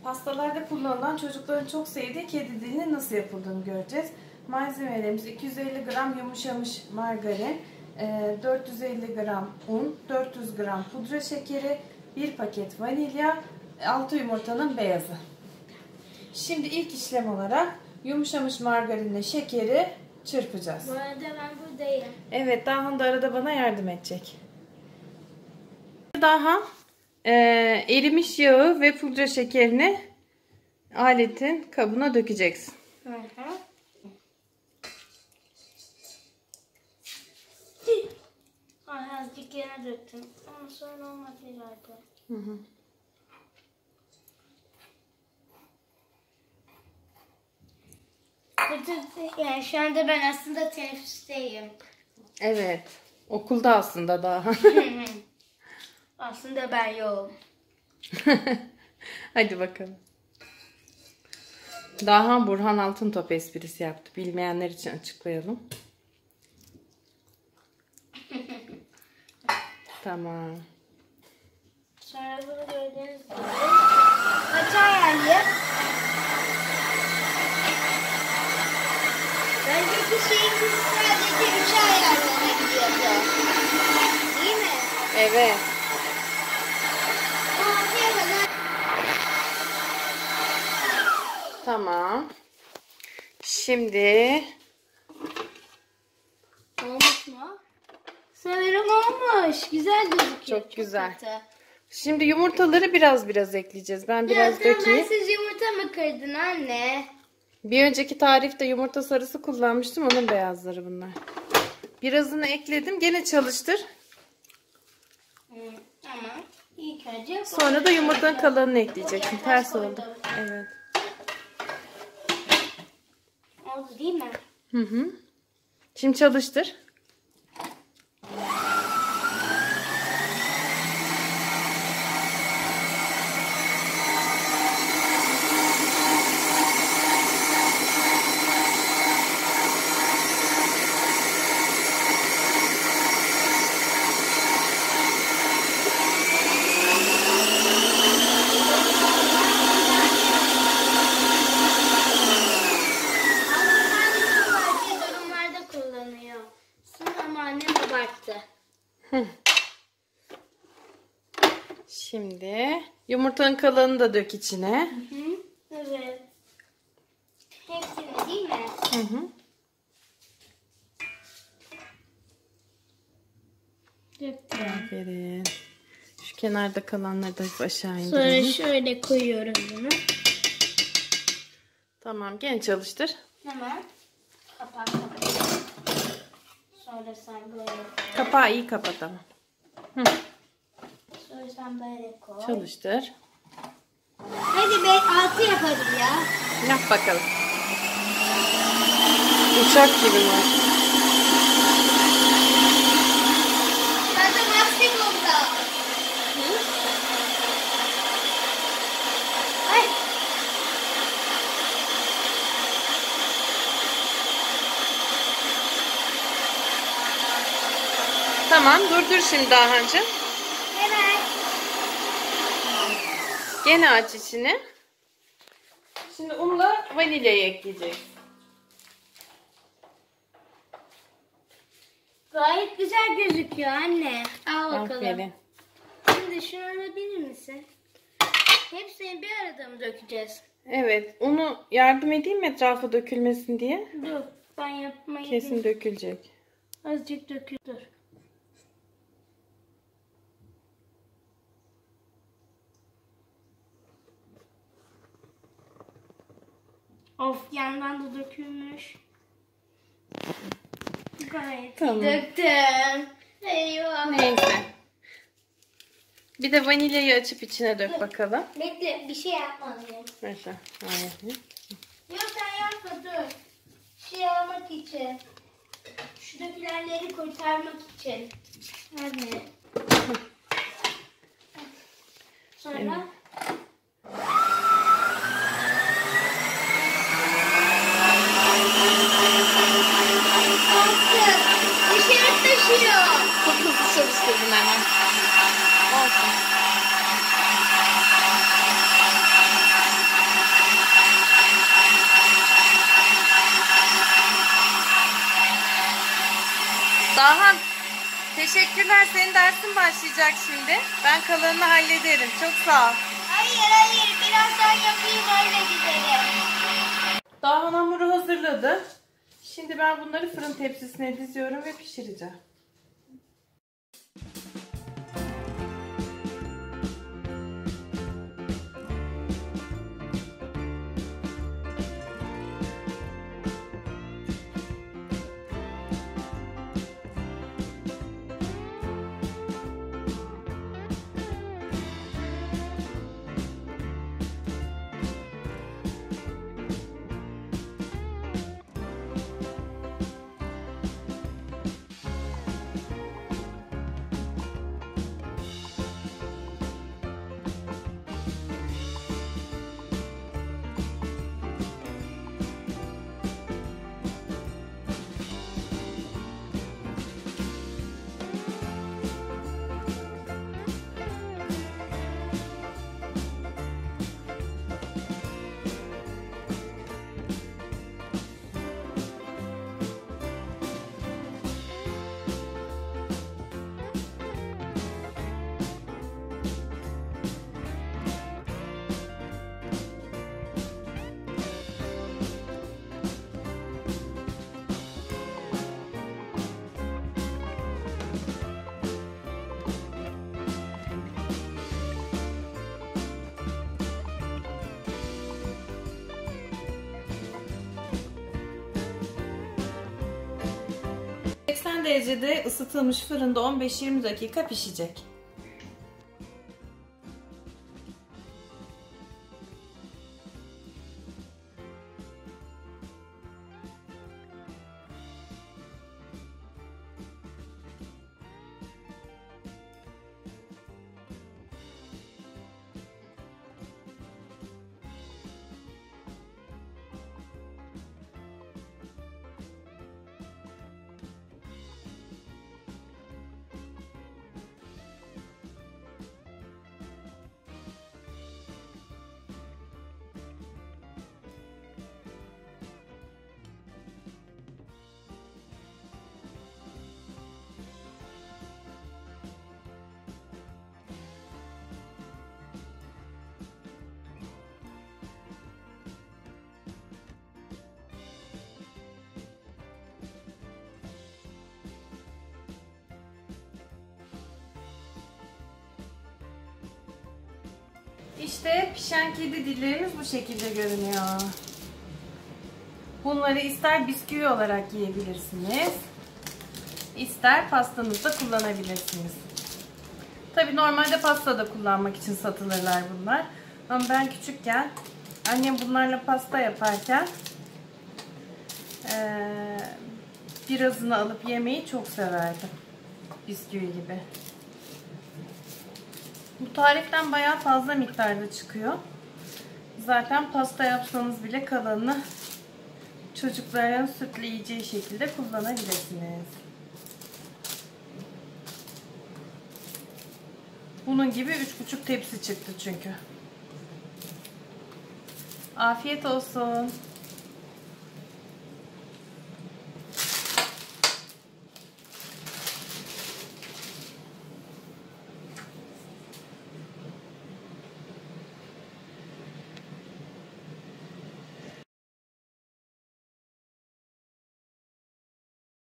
Pastalarda kullanılan çocukların çok sevdiği kedi dilinin nasıl yapıldığını göreceğiz. Malzemelerimiz 250 gram yumuşamış margarin, 450 gram un, 400 gram pudra şekeri, 1 paket vanilya, 6 yumurtanın beyazı. Şimdi ilk işlem olarak yumuşamış margarinle şekeri çırpacağız. Bu arada ben buradayım. Evet, Dahan da arada bana yardım edecek. Dahan erimiş yağı ve pudra şekerini aletin kabına dökeceksin. Hı hı. Azıcık yere döktüm. Ama sonra olmadı herhalde. Hı hı. Yani şu anda ben aslında teneffüsteyim. Evet. Okulda aslında daha. Aslında ben yoğum. Hadi bakalım. Dahan Burhan Altıntop esprisi yaptı. Bilmeyenler için açıklayalım. Tamam. Sonra bunu gördüğünüz gibi kaça ayarlayayım? Önceki şeyimiz sadece 3'e ayarlanabiliyordu. Değil mi? Evet. Tamam. Şimdi Olmuş mu? Sanırım olmuş. Güzel gözüküyor. Çok güzel. Katı. Şimdi yumurtaları biraz ekleyeceğiz. Ben biraz dökeyim. Siz yumurta mı kırdın anne? Bir önceki tarifte yumurta sarısı kullanmıştım. Onun beyazları bunlar. Birazını ekledim. Gene çalıştır. Tamam. İlk önce Sonra da yumurtanın kalanını ekleyeceksin. Ters oldu. Evet. Oldu değil mi? Hı hı. Şimdi çalıştır. Durumlarda kullanıyor. Ama annem abarttı. Şimdi yumurtanın kalanını da dök içine. Hı, evet. Hepsini değil mi? Hı hı. Döktüm. Aferin. Şu kenarda kalanları da hafif aşağı Sonra indirelim. şöyle koyuyorum bunu. Tamam, gene çalıştır. Hemen kapat. Sonra sen böyle koy. Kapağı iyi kapat ama. Hı. Sonra sen böyle koy. Çalıştır. Hadi be 6 yapalım ya. Yap bakalım. Uçak gibi var. Zaten maksimumda. Ay. Tamam, durdur şimdi Dahancığım. Evet. Gene aç içini. Şimdi unla vanilyayı ekleyeceğiz. Gayet güzel gözüküyor anne. Al bakalım. Aferin. Şimdi şunu alabilir misin? Hepsini bir arada mı dökeceğiz? Evet, unu yardım edeyim mi etrafa dökülmesin diye? Dur. Ben yapmayı Kesin dökülecek. azıcık dökül. Dur. Of yandan da dökülmüş. Gayet Tamam. döktüm. Eyvah. Neyse. Bir de vanilyayı açıp içine dök bakalım. Bekle bir şey yapmalıyım. Mesela. Aynen. Yok sen yapma dur. Şey almak için. Şu dökülenleri kurtarmak için. Hadi. Sonra Evet. dışarı taşıyor. Çok hızlı çalıştırdın hemen. Olsun. Dahan, teşekkürler. Senin dersin başlayacak şimdi. Ben kalanını hallederim. Çok sağ ol. Hayır, birazdan yapayım öyle gidelim. Dahan hamuru hazırladı. Şimdi ben bunları fırın tepsisine diziyorum ve pişireceğim. ...80 derecede ısıtılmış fırında 15-20 dakika pişecek. İşte pişen kedi dillerimiz bu şekilde görünüyor. Bunları ister bisküvi olarak yiyebilirsiniz, ister pastanızda kullanabilirsiniz. Tabii normalde pastada kullanmak için satılırlar bunlar. Ama ben küçükken annem bunlarla pasta yaparken birazını alıp yemeyi çok severdim. Bisküvi gibi. Bu tariften bayağı fazla miktarda çıkıyor. Zaten pasta yapsanız bile kalanını çocukların sütle yiyeceği şekilde kullanabilirsiniz. Bunun gibi 3,5 tepsi çıktı çünkü. Afiyet olsun.